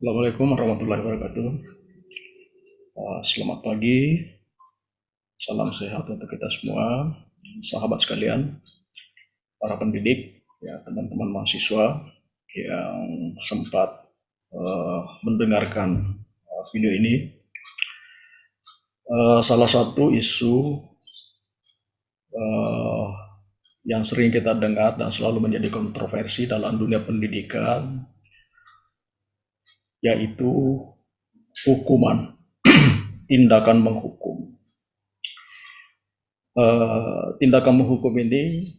Assalamualaikum warahmatullahi wabarakatuh. Selamat pagi, salam sehat untuk kita semua, sahabat sekalian, para pendidik, ya teman-teman mahasiswa yang sempat mendengarkan video ini. Salah satu isu uh, yang sering kita dengar dan selalu menjadi kontroversi dalam dunia pendidikan, yaitu hukuman, tindakan menghukum. Tindakan menghukum ini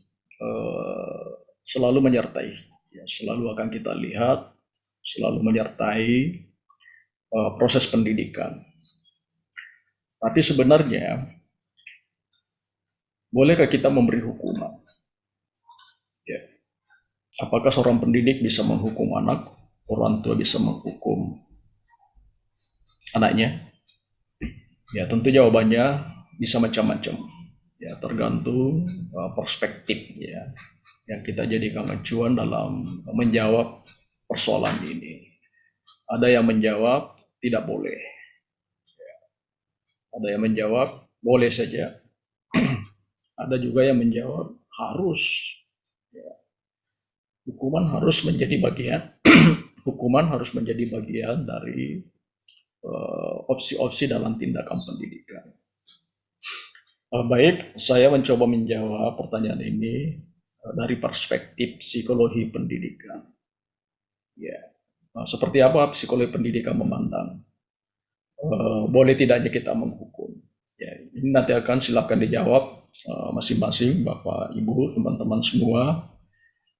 selalu menyertai, ya, selalu akan kita lihat, selalu menyertai proses pendidikan. Tapi sebenarnya, bolehkah kita memberi hukuman? Ya. Apakah seorang pendidik bisa menghukum anak? Orang tua bisa menghukum anaknya? Ya, tentu jawabannya bisa macam-macam. Ya, tergantung perspektif ya yang kita jadikan acuan dalam menjawab persoalan ini. Ada yang menjawab tidak boleh, ada yang menjawab boleh saja, ada juga yang menjawab harus. Hukuman harus menjadi bagian, hukuman harus menjadi bagian dari opsi-opsi dalam tindakan pendidikan. Baik, saya mencoba menjawab pertanyaan ini dari perspektif psikologi pendidikan. Ya, seperti apa psikologi pendidikan memandang boleh tidaknya kita menghukum? Ya, ini nanti akan silakan dijawab masing-masing Bapak, Ibu, teman-teman semua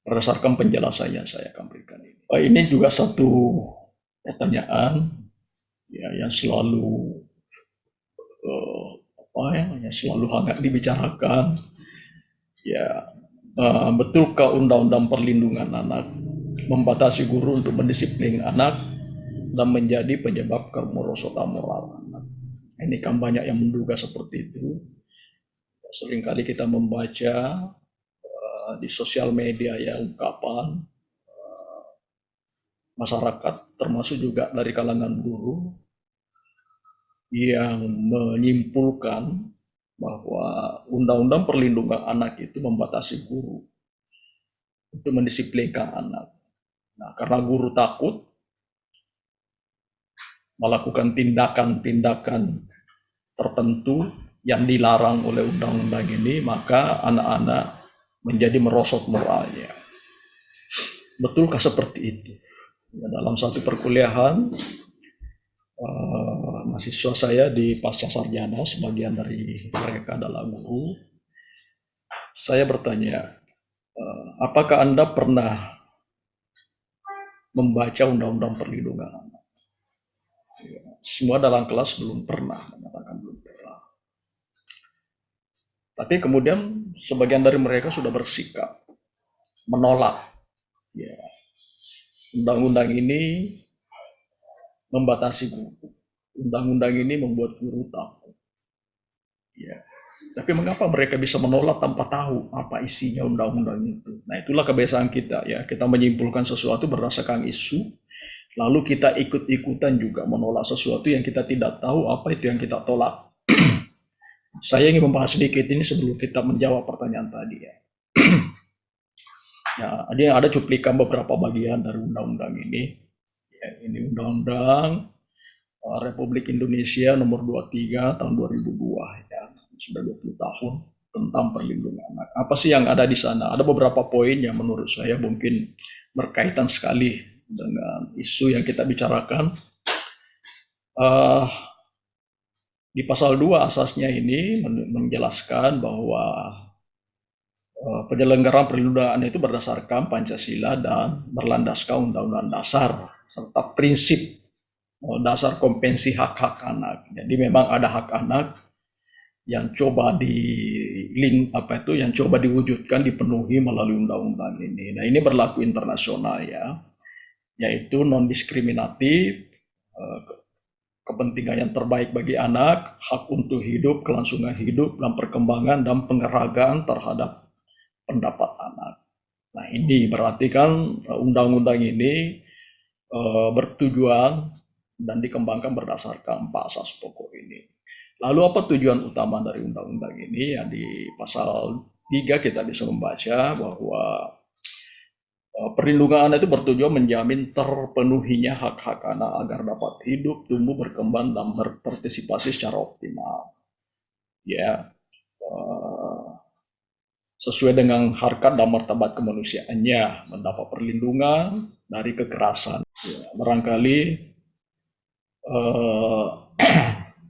berdasarkan penjelasan yang saya akan berikan ini. Ini juga satu pertanyaan ya yang selalu yang selalu hangat dibicarakan. Ya, betulkah Undang-Undang Perlindungan Anak membatasi guru untuk mendisiplin anak dan menjadi penyebab kemerosotan moral anak? Ini kan banyak yang menduga seperti itu. Seringkali kita membaca di sosial media ya ungkapan masyarakat, termasuk juga dari kalangan guru, yang menyimpulkan bahwa Undang-Undang Perlindungan Anak itu membatasi guru untuk mendisiplinkan anak. Nah, karena guru takut melakukan tindakan-tindakan tertentu yang dilarang oleh undang-undang ini, maka anak-anak menjadi merosot moralnya. Betulkah seperti itu? Ya, dalam satu perkuliahan, mahasiswa saya di pasca sarjana, sebagian dari mereka adalah guru. Saya bertanya, apakah Anda pernah membaca Undang-Undang Perlindungan Anak? Semua dalam kelas belum pernah, mengatakan belum pernah. Tapi kemudian sebagian dari mereka sudah bersikap menolak. Ya, undang-undang ini membatasi guru. Undang-undang ini membuat guru takut. Ya. Tapi mengapa mereka bisa menolak tanpa tahu apa isinya undang-undang itu? Nah, itulah kebiasaan kita ya. Kita menyimpulkan sesuatu berdasarkan isu, lalu kita ikut-ikutan juga menolak sesuatu yang kita tidak tahu apa itu yang kita tolak. Saya ingin membahas sedikit ini sebelum kita menjawab pertanyaan tadi ya. Ya, ada cuplikan beberapa bagian dari undang-undang ini. Ya, ini Undang-Undang Republik Indonesia nomor 23 tahun 2002 ya. Sudah 20 tahun tentang perlindungan anak. Apa sih yang ada di sana? Ada beberapa poin yang menurut saya mungkin berkaitan sekali dengan isu yang kita bicarakan. Uh, di pasal 2 asasnya ini menjelaskan bahwa penyelenggaraan perlindungan itu berdasarkan Pancasila dan berlandaskan Undang-Undang Dasar serta prinsip dasar konvensi hak-hak anak. Jadi memang ada hak anak yang coba yang coba diwujudkan, dipenuhi melalui undang-undang ini. Nah, ini berlaku internasional ya, yaitu non diskriminatif, kepentingan yang terbaik bagi anak, hak untuk hidup, kelangsungan hidup, dan perkembangan dan pengeragaan terhadap pendapat anak. Nah, ini berarti kan undang-undang ini bertujuan dan dikembangkan berdasarkan 4 asas pokok ini. Lalu apa tujuan utama dari undang-undang ini? Ya di pasal 3 kita bisa membaca bahwa perlindungan anak itu bertujuan menjamin terpenuhinya hak-hak anak agar dapat hidup, tumbuh, berkembang, dan berpartisipasi secara optimal. Ya, sesuai dengan harkat dan martabat kemanusiaannya, mendapat perlindungan dari kekerasan. Ya, barangkali eh,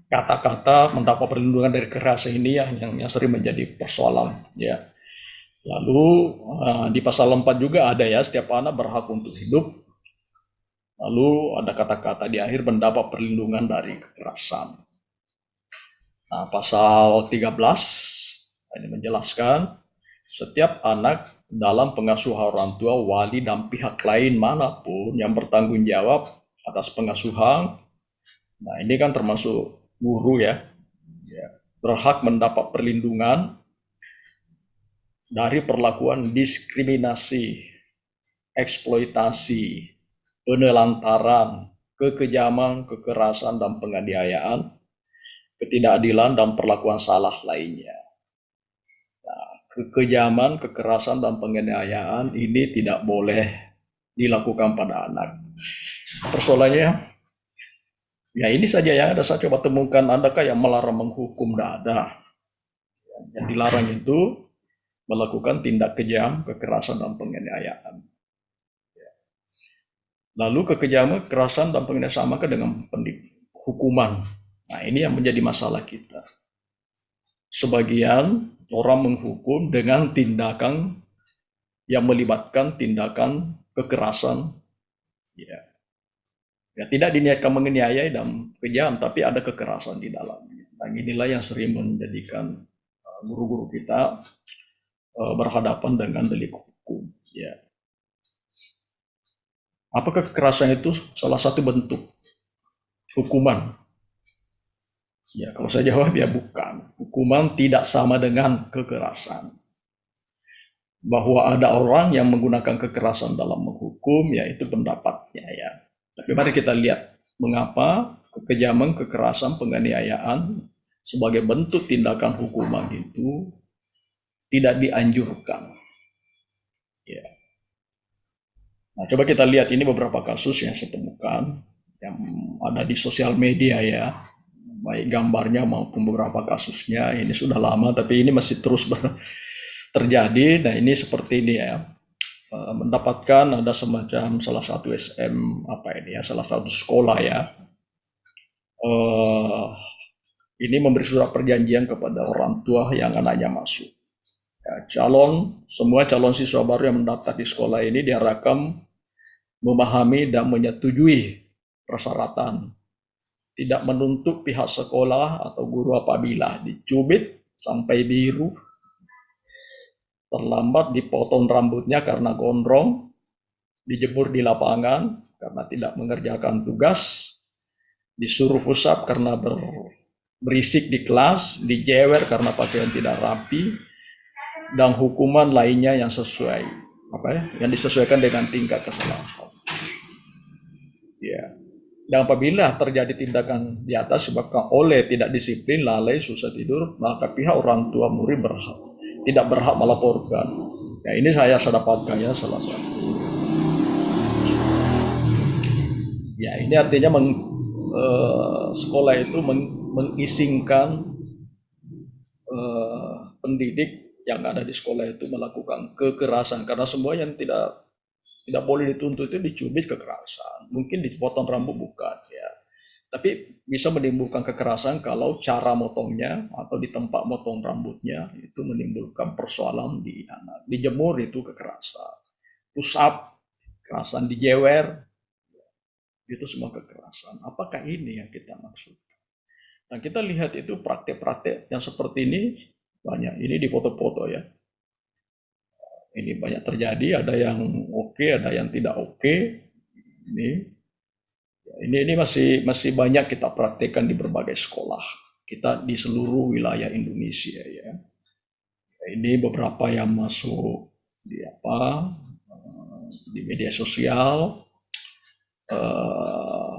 kata-kata mendapat perlindungan dari kekerasan ini yang sering menjadi persoalan. Ya, lalu di pasal 4 juga ada ya, setiap anak berhak untuk hidup. Lalu ada kata-kata di akhir mendapat perlindungan dari kekerasan. Nah, pasal 13 ini menjelaskan setiap anak dalam pengasuhan orang tua, wali, dan pihak lain manapun yang bertanggung jawab atas pengasuhan. Nah, ini kan termasuk guru ya, berhak mendapat perlindungan dari perlakuan diskriminasi, eksploitasi, penelantaran, kekejaman, kekerasan, dan penganiayaan, ketidakadilan, dan perlakuan salah lainnya. Kekejaman, kekerasan, dan penganiayaan ini tidak boleh dilakukan pada anak. Persoalannya, ya ini saja ya, ada saya coba temukan, adakah yang melarang menghukum? Tidak ada. Yang dilarang itu melakukan tindak kejam, kekerasan, dan penganiayaan. Lalu kekejaman, kekerasan, dan penganiayaan sama dengan hukuman. Nah, ini yang menjadi masalah kita. Sebagian orang menghukum dengan tindakan yang melibatkan tindakan kekerasan, ya, ya tidak diniatkan menganiaya dan kejam, tapi ada kekerasan di dalam. Dan inilah yang sering menjadikan guru-guru kita berhadapan dengan delik hukum. Ya. Apakah kekerasan itu salah satu bentuk hukuman? Ya, kalau saya jawab ya bukan. Hukuman tidak sama dengan kekerasan. Bahwa ada orang yang menggunakan kekerasan dalam menghukum, ya itu pendapatnya ya. Tapi mari kita lihat mengapa kekejaman, kekerasan, penganiayaan sebagai bentuk tindakan hukuman itu tidak dianjurkan. Ya. Nah, coba kita lihat ini beberapa kasus yang saya temukan yang ada di sosial media ya, baik gambarnya maupun beberapa kasusnya. Ini sudah lama tapi ini masih terus terjadi. Nah, ini seperti ini ya. Mendapatkan ada semacam salah satu salah satu sekolah ya. Ini memberi surat perjanjian kepada orang tua yang anaknya masuk. Ya, semua calon siswa baru yang mendaftar di sekolah ini diharapkan memahami dan menyetujui persyaratan, tidak menuntut pihak sekolah atau guru apabila dicubit sampai biru, terlambat dipotong rambutnya karena gondrong, dijemur di lapangan karena tidak mengerjakan tugas, disuruh push up karena berisik di kelas, dijewer karena pakaian tidak rapi, dan hukuman lainnya yang sesuai yang disesuaikan dengan tingkat kesalahan. Ya. Dan apabila terjadi tindakan di atas sebabkan oleh tidak disiplin, lalai, susah tidur, maka pihak orang tua murid tidak berhak melaporkan. Ya, ini saya dapatkan ya salah satu. Ya, ini artinya sekolah itu mengizinkan pendidik yang ada di sekolah itu melakukan kekerasan, karena semua yang tidak boleh dituntut itu dicubit kekerasan. Mungkin dipotong rambut bukan ya. Tapi bisa menimbulkan kekerasan kalau cara motongnya atau di tempat motong rambutnya itu menimbulkan persoalan di anak. Dijemur itu kekerasan. Push up, kekerasan, dijewer, itu semua kekerasan. Apakah ini yang kita maksud? Nah, kita lihat itu praktek-praktek yang seperti ini banyak. Ini di foto-foto ya. Ini banyak terjadi, ada yang oke, ada yang tidak oke. Ini masih banyak kita praktekkan di berbagai sekolah. Kita di seluruh wilayah Indonesia ya. Ini beberapa yang masuk di media sosial. eh,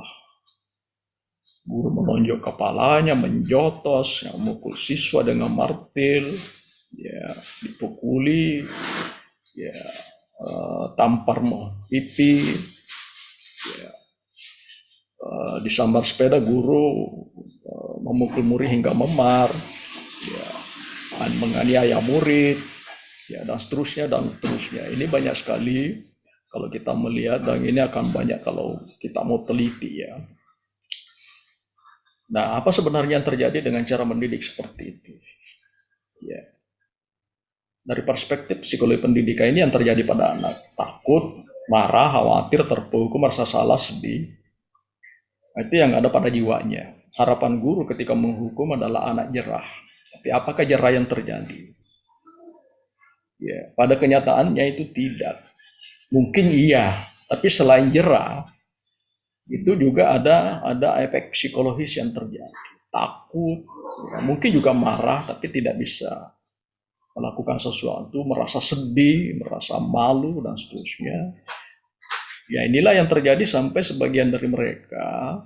guru menonjok kepalanya, menjotos, yang memukul siswa dengan martil, ya dipukuli, ya tampar pipi, disambar sepeda guru, memukul murid hingga memar, ya, menganiaya murid, ya dan seterusnya dan seterusnya. Ini banyak sekali kalau kita melihat, dan ini akan banyak kalau kita mau teliti ya. Nah, apa sebenarnya yang terjadi dengan cara mendidik seperti itu? Ya, dari perspektif psikologi pendidikan ini yang terjadi pada anak, takut, marah, khawatir, terpukul, merasa salah, sedih. Itu yang ada pada jiwanya. Harapan guru ketika menghukum adalah anak jerah. Tapi apakah jerah yang terjadi? Ya, pada kenyataannya itu tidak. Mungkin iya, tapi selain jerah, itu juga ada efek psikologis yang terjadi. Takut, ya, mungkin juga marah, tapi tidak bisa melakukan sesuatu, merasa sedih, merasa malu, dan seterusnya. Ya inilah yang terjadi sampai sebagian dari mereka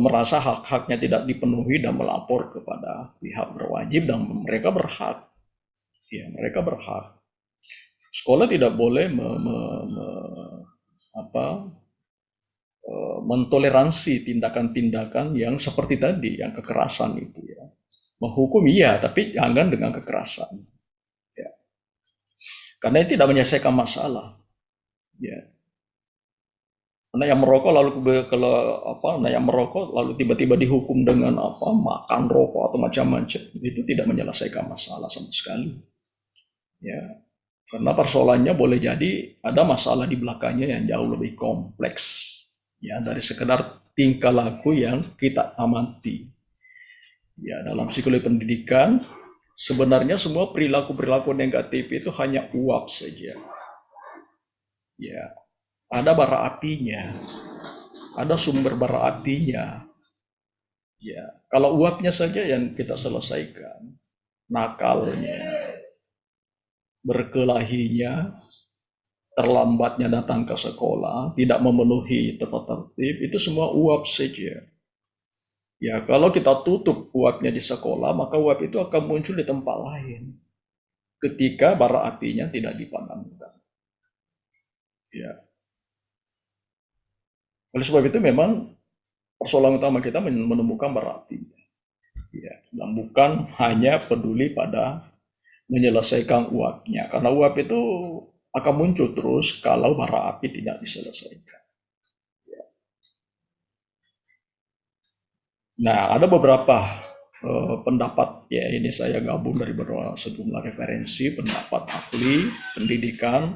merasa hak-haknya tidak dipenuhi dan melapor kepada pihak berwajib, dan mereka berhak. Ya, mereka berhak. Sekolah tidak boleh mentoleransi tindakan-tindakan yang seperti tadi, yang kekerasan itu ya. Menghukum iya, tapi jangan dengan kekerasan. Ya. Karena itu tidak menyelesaikan masalah. Ya. Karena yang merokok lalu kalau nah yang merokok lalu tiba-tiba dihukum dengan makan rokok atau macam-macam, itu tidak menyelesaikan masalah sama sekali. Ya. Karena persoalannya boleh jadi ada masalah di belakangnya yang jauh lebih kompleks ya dari sekedar tingkah laku yang kita amati. Ya, dalam psikologi pendidikan sebenarnya semua perilaku-perilaku negatif itu hanya uap saja. Ya, ada bara apinya, ada sumber bara apinya. Ya, kalau uapnya saja yang kita selesaikan, nakalnya, berkelahinya, terlambatnya datang ke sekolah, tidak memenuhi tata tertib, itu semua uap saja. Ya, kalau kita tutup uapnya di sekolah, maka uap itu akan muncul di tempat lain ketika bara apinya tidak dipadamkan. Ya. Oleh sebab itu memang persoalan utama kita menemukan bara apinya. Ya, dan bukan hanya peduli pada menyelesaikan uapnya, karena uap itu akan muncul terus kalau bara api tidak diselesaikan. Nah, ada beberapa pendapat ya, ini saya gabung dari beberapa sejumlah referensi pendapat ahli pendidikan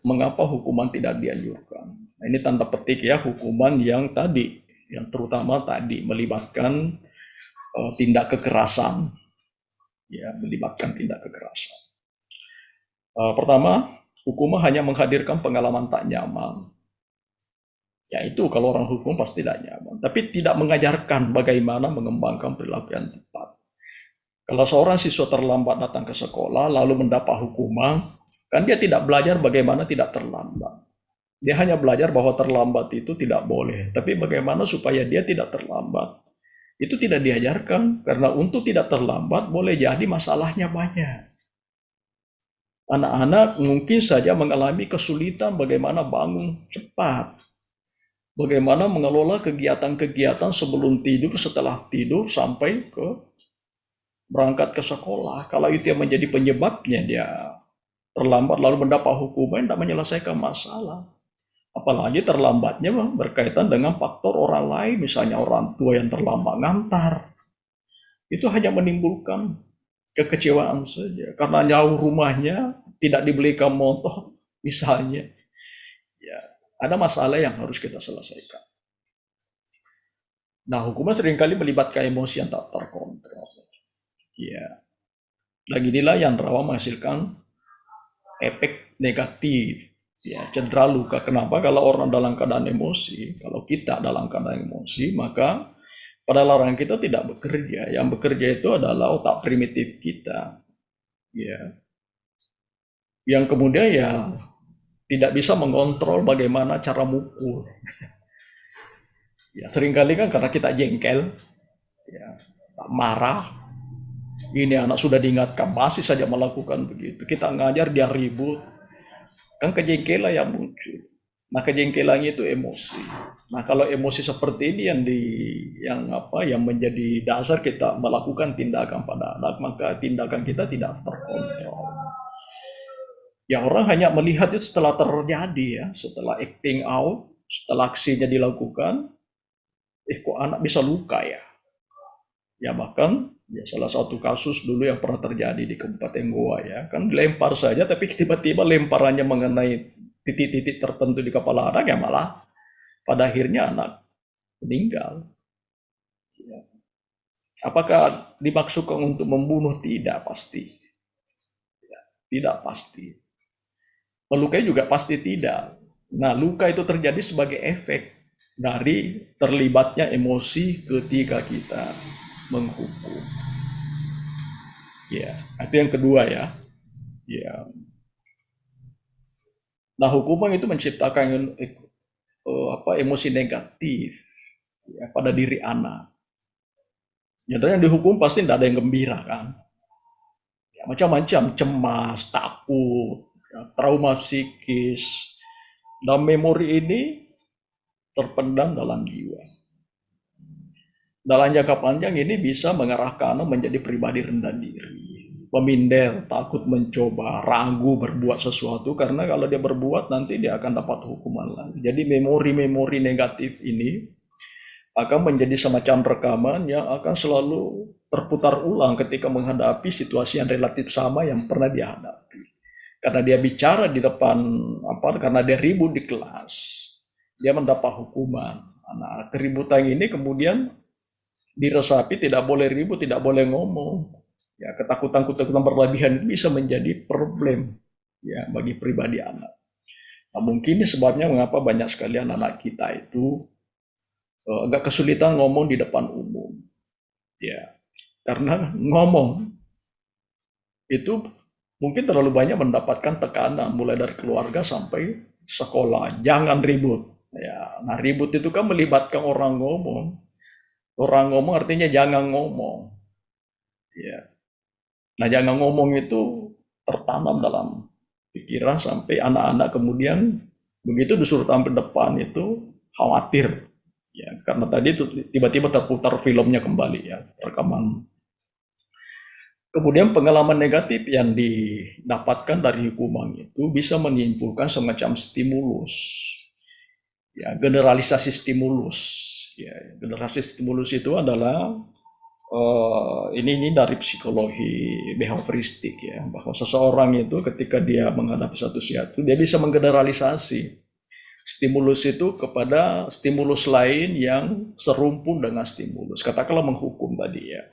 mengapa hukuman tidak dianjurkan. Nah, ini tanda petik ya, hukuman yang tadi, yang terutama tadi melibatkan tindak kekerasan, ya melibatkan tindak kekerasan. Pertama, hukuman hanya menghadirkan pengalaman tak nyaman. Ya itu kalau orang hukum pasti tidak nyaman. Tapi tidak mengajarkan bagaimana mengembangkan perilaku yang tepat. Kalau seorang siswa terlambat datang ke sekolah lalu mendapat hukuman, kan dia tidak belajar bagaimana tidak terlambat. Dia hanya belajar bahwa terlambat itu tidak boleh. Tapi bagaimana supaya dia tidak terlambat, itu tidak diajarkan. Karena untuk tidak terlambat boleh jadi masalahnya banyak. Anak-anak mungkin saja mengalami kesulitan bagaimana bangun cepat, bagaimana mengelola kegiatan-kegiatan sebelum tidur, setelah tidur, sampai ke berangkat ke sekolah. Kalau itu yang menjadi penyebabnya dia terlambat lalu mendapat hukuman, tidak menyelesaikan masalah. Apalagi terlambatnya berkaitan dengan faktor orang lain, misalnya orang tua yang terlambat ngantar. Itu hanya menimbulkan kekecewaan saja. Karena jauh rumahnya, tidak dibelikan motor, misalnya. Ada masalah yang harus kita selesaikan. Nah, hukuman seringkali melibatkan emosi yang tak terkontrol. Ya, lagi inilah yang rawan menghasilkan efek negatif. Ya, cedera luka. Kenapa? Kalau orang dalam keadaan emosi, kalau kita dalam keadaan emosi, maka pada larangan kita tidak bekerja. Yang bekerja itu adalah otak primitif kita. Ya. Yang kemudian ya tidak bisa mengontrol bagaimana cara mukul. Ya, seringkali kan karena kita jengkel, ya, marah, ini anak sudah diingatkan masih saja melakukan begitu. Kita ngajar dia ribut, kan kejengkelan yang muncul. Nah, kejengkelan itu emosi. Nah, kalau emosi seperti ini yang menjadi dasar kita melakukan tindakan pada anak, maka tindakan kita tidak terkontrol. Ya, orang hanya melihat itu setelah terjadi, ya, setelah acting out, setelah aksinya dilakukan, kok anak bisa luka ya. Ya, bahkan ya salah satu kasus dulu yang pernah terjadi di Kabupaten Goa, ya, kan lempar saja tapi tiba-tiba lemparannya mengenai titik-titik tertentu di kepala anak, ya malah pada akhirnya anak meninggal. Ya. Apakah dimaksudkan untuk membunuh? Tidak pasti. Tidak pasti. Melukai juga pasti tidak. Nah, luka itu terjadi sebagai efek dari terlibatnya emosi ketika kita menghukum. Ya, itu yang kedua, ya. Ya. Nah, hukuman itu menciptakan emosi negatif, ya, pada diri anak. Nyatanya yang dihukum pasti tidak ada yang gembira kan. Ya, macam-macam, cemas, takut, ya, trauma psikis. Dan memori ini terpendam dalam jiwa. Dalam jangka panjang ini bisa mengarahkan anak menjadi pribadi rendah diri, peminder, takut mencoba, ragu berbuat sesuatu, karena kalau dia berbuat nanti dia akan dapat hukuman lagi. Jadi memori-memori negatif ini akan menjadi semacam rekaman yang akan selalu terputar ulang ketika menghadapi situasi yang relatif sama yang pernah dia hadapi. Karena dia bicara di depan karena dia ribut di kelas, dia mendapat hukuman. Nah, keributan ini kemudian diresapi, tidak boleh ribut, tidak boleh ngomong. Ya, ketakutan-ketakutan berlebihan itu bisa menjadi problem, ya, bagi pribadi anak. Nah, mungkin ini sebabnya mengapa banyak sekali anak-anak kita itu agak kesulitan ngomong di depan umum. Ya, karena ngomong itu mungkin terlalu banyak mendapatkan tekanan mulai dari keluarga sampai sekolah. Jangan ribut. Ya, nah ribut itu kan melibatkan orang ngomong. Orang ngomong artinya jangan ngomong. Ya. Nah, jangan ngomong itu tertanam dalam pikiran sampai anak-anak kemudian begitu disuruh tampil depan itu khawatir. Ya, karena tadi itu tiba-tiba terputar filmnya kembali, ya, rekaman. Kemudian pengalaman negatif yang didapatkan dari hukuman itu bisa menyimpulkan semacam stimulus. Ya, generalisasi stimulus. Ya, generalisasi stimulus itu adalah ini dari psikologi behavioristik, ya, bahwa seseorang itu ketika dia menghadapi satu sesuatu dia bisa menggeneralisasi stimulus itu kepada stimulus lain yang serumpun dengan stimulus. Katakanlah menghukum tadi, ya,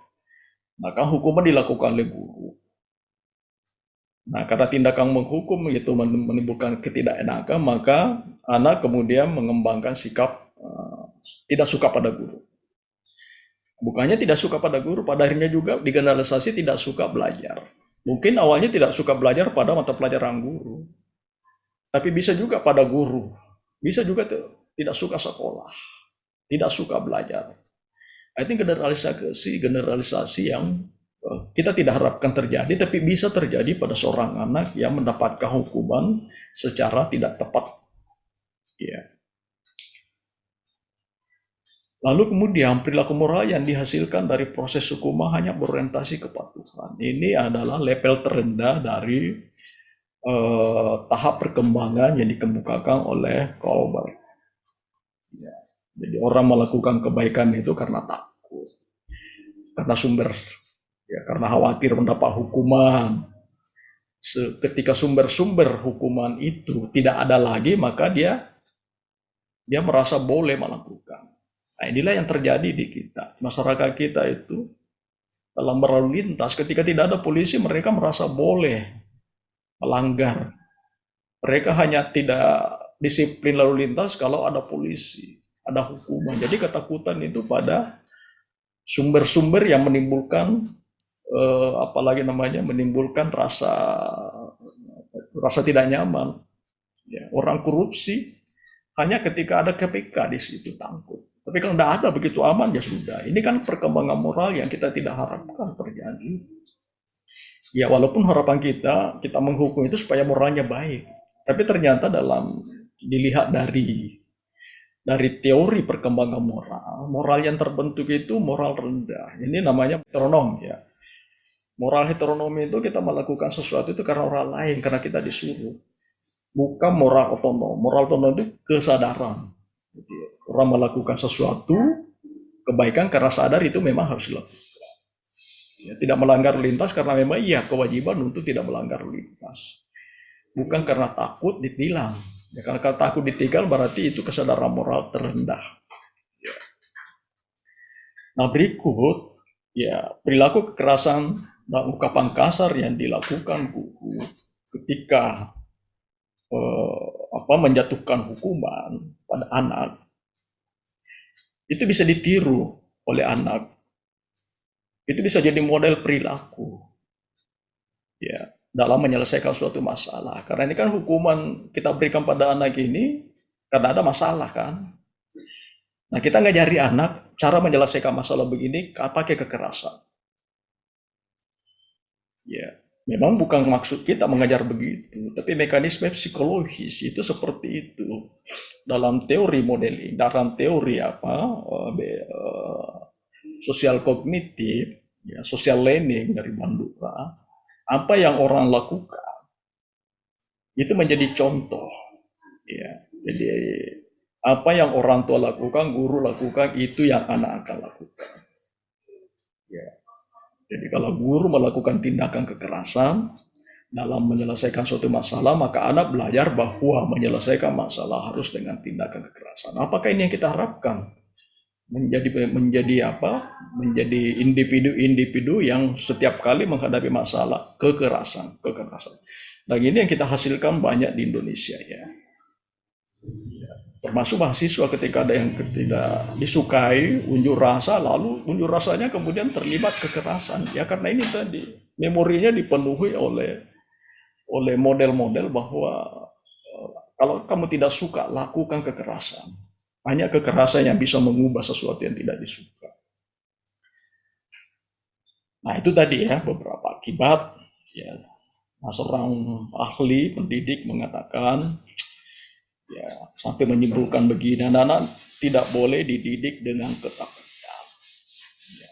maka hukuman dilakukan oleh guru. Nah, karena tindakan menghukum itu menimbulkan ketidakenakan, maka anak kemudian mengembangkan sikap tidak suka pada guru. Bukannya tidak suka pada guru, pada akhirnya juga digeneralisasi tidak suka belajar. Mungkin awalnya tidak suka belajar pada mata pelajaran guru, tapi bisa juga pada guru. Bisa juga tidak suka sekolah, tidak suka belajar. I think generalisasi yang kita tidak harapkan terjadi, tapi bisa terjadi pada seorang anak yang mendapatkan hukuman secara tidak tepat. Ya. Lalu kemudian perilaku moral yang dihasilkan dari proses hukuman hanya berorientasi kepatuhan. Ini adalah level terendah dari tahap perkembangan yang dikemukakan oleh Colbert. Ya. Jadi orang melakukan kebaikan itu karena takut, karena karena khawatir mendapat hukuman. Ketika sumber-sumber hukuman itu tidak ada lagi, maka dia merasa boleh melakukan. Nah, inilah yang terjadi di kita. Masyarakat kita itu dalam berlalu lintas, ketika tidak ada polisi, mereka merasa boleh melanggar. Mereka hanya tidak disiplin lalu lintas kalau ada polisi, ada hukuman. Jadi ketakutan itu pada sumber-sumber yang menimbulkan menimbulkan rasa tidak nyaman. Ya. Orang korupsi hanya ketika ada KPK di situ takut. Tapi kalau tidak ada begitu aman ya sudah. Ini kan perkembangan moral yang kita tidak harapkan terjadi. Ya walaupun harapan kita menghukum itu supaya moralnya baik. Tapi ternyata dilihat dari teori perkembangan moral yang terbentuk itu moral rendah. Ini namanya heteronom ya. Moral heteronom itu kita melakukan sesuatu itu karena orang lain, karena kita disuruh. Bukan moral otonom. Moral otonom itu kesadaran. Jadi, orang melakukan sesuatu kebaikan karena sadar itu memang harus dilakukan. Ya, tidak melanggar lintas karena memang iya kewajiban untuk tidak melanggar lintas. Bukan karena takut ditilang. Ya, karena takut ditilang berarti itu kesadaran moral terendah. Ya. Nah berikut ya perilaku kekerasan dan ungkapan kasar yang dilakukan guru ketika menjatuhkan hukuman pada anak itu bisa ditiru oleh anak. Itu bisa jadi model perilaku ya dalam menyelesaikan suatu masalah. Karena ini kan hukuman kita berikan pada anak ini karena ada masalah kan. Nah kita ngajari anak cara menyelesaikan masalah begini pakai kekerasan. Ya, memang bukan maksud kita mengajar begitu, tapi mekanisme psikologis itu seperti itu. Dalam teori modeling, dalam teori sosial kognitif, ya, social learning dari Bandura, apa yang orang lakukan itu menjadi contoh. Ya, jadi apa yang orang tua lakukan, guru lakukan, itu yang anak akan lakukan. Ya. Jadi kalau guru melakukan tindakan kekerasan dalam menyelesaikan suatu masalah, maka anak belajar bahwa menyelesaikan masalah harus dengan tindakan kekerasan. Apakah ini yang kita harapkan? Menjadi individu-individu yang setiap kali menghadapi masalah kekerasan. Dan ini yang kita hasilkan banyak di Indonesia ya. Termasuk mahasiswa ketika ada yang tidak disukai, unjuk rasa, lalu unjuk rasanya kemudian terlibat kekerasan. Ya karena ini tadi memorinya dipenuhi oleh model-model bahwa kalau kamu tidak suka lakukan kekerasan. Hanya kekerasan yang bisa mengubah sesuatu yang tidak disuka. Nah itu tadi ya beberapa akibat. Ya, seorang ahli pendidik mengatakan ya sampai menyimpulkan begini, anak-anak tidak boleh dididik dengan ketakutan. Ya.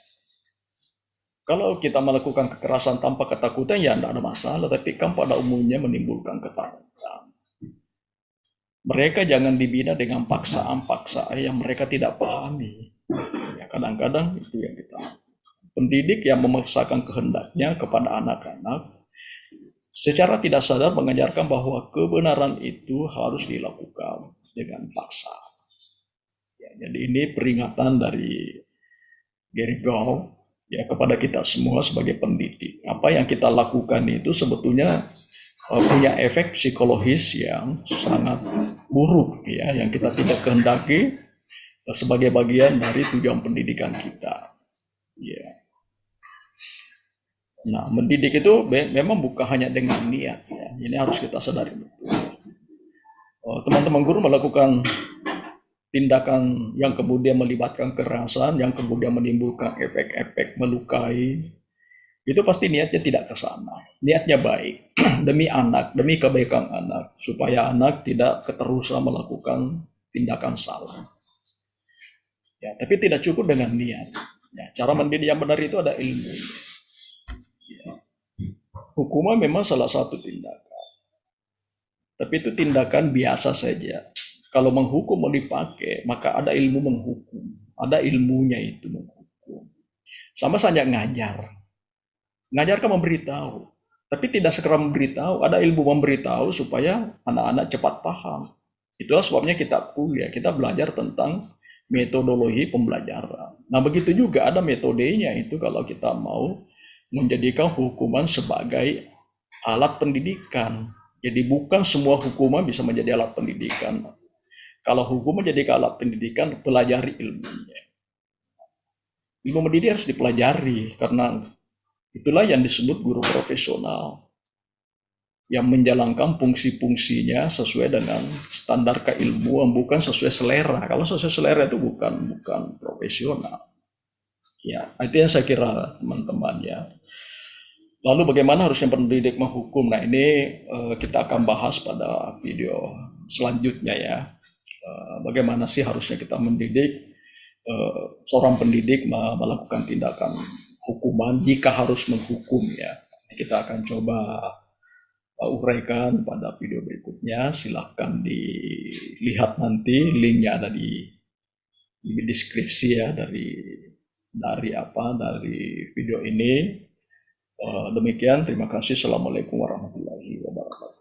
Kalau kita melakukan kekerasan tanpa ketakutan ya tidak ada masalah, tapi kan pada umumnya menimbulkan ketakutan. Mereka jangan dibina dengan paksaan-paksaan yang mereka tidak pahami. Ya, kadang-kadang itu yang kita pendidik yang memaksakan kehendaknya kepada anak-anak secara tidak sadar mengajarkan bahwa kebenaran itu harus dilakukan dengan paksa. Ya, jadi ini peringatan dari Gary Gau ya kepada kita semua sebagai pendidik. Apa yang kita lakukan itu sebetulnya punya efek psikologis yang sangat buruk ya, yang kita tidak kehendaki sebagai bagian dari tujuan pendidikan kita. Ya. Nah, mendidik itu memang bukan hanya dengan niat ya. Ini harus kita sadari betul. Teman-teman guru melakukan tindakan yang kemudian melibatkan kekerasan, yang kemudian menimbulkan efek-efek melukai, itu pasti niatnya tidak ke sana. Niatnya baik demi anak, demi kebaikan anak, supaya anak tidak keterusan melakukan tindakan salah. Ya, tapi tidak cukup dengan niat. Ya, cara mendidik yang benar itu ada ilmu. Ya. Hukuman memang salah satu tindakan, tapi itu tindakan biasa saja. Kalau menghukum mau dipakai, maka ada ilmu menghukum, ada ilmunya itu menghukum. Sama saja ngajar. Ngajar kan memberitahu, tapi tidak sekedar memberitahu, ada ilmu memberitahu supaya anak-anak cepat paham. Itulah sebabnya kita kuliah, kita belajar tentang metodologi pembelajaran. Nah begitu juga ada metodenya itu kalau kita mau menjadikan hukuman sebagai alat pendidikan. Jadi bukan semua hukuman bisa menjadi alat pendidikan. Kalau hukuman menjadi alat pendidikan, pelajari ilmunya. Ilmu mendidik harus dipelajari karena itulah yang disebut guru profesional. yang menjalankan fungsi-fungsinya sesuai dengan standar keilmuan, bukan sesuai selera. Kalau sesuai selera itu bukan profesional. Ya, itu yang saya kira teman-teman ya. Lalu bagaimana harusnya pendidik menghukum? Nah ini kita akan bahas pada video selanjutnya ya. Bagaimana sih harusnya kita mendidik seorang pendidik melakukan tindakan hukuman jika harus menghukum ya. Kita akan coba uraikan pada video berikutnya. Silahkan dilihat nanti, linknya ada di deskripsi ya dari video ini. Demikian, terima kasih. Assalamualaikum warahmatullahi wabarakatuh.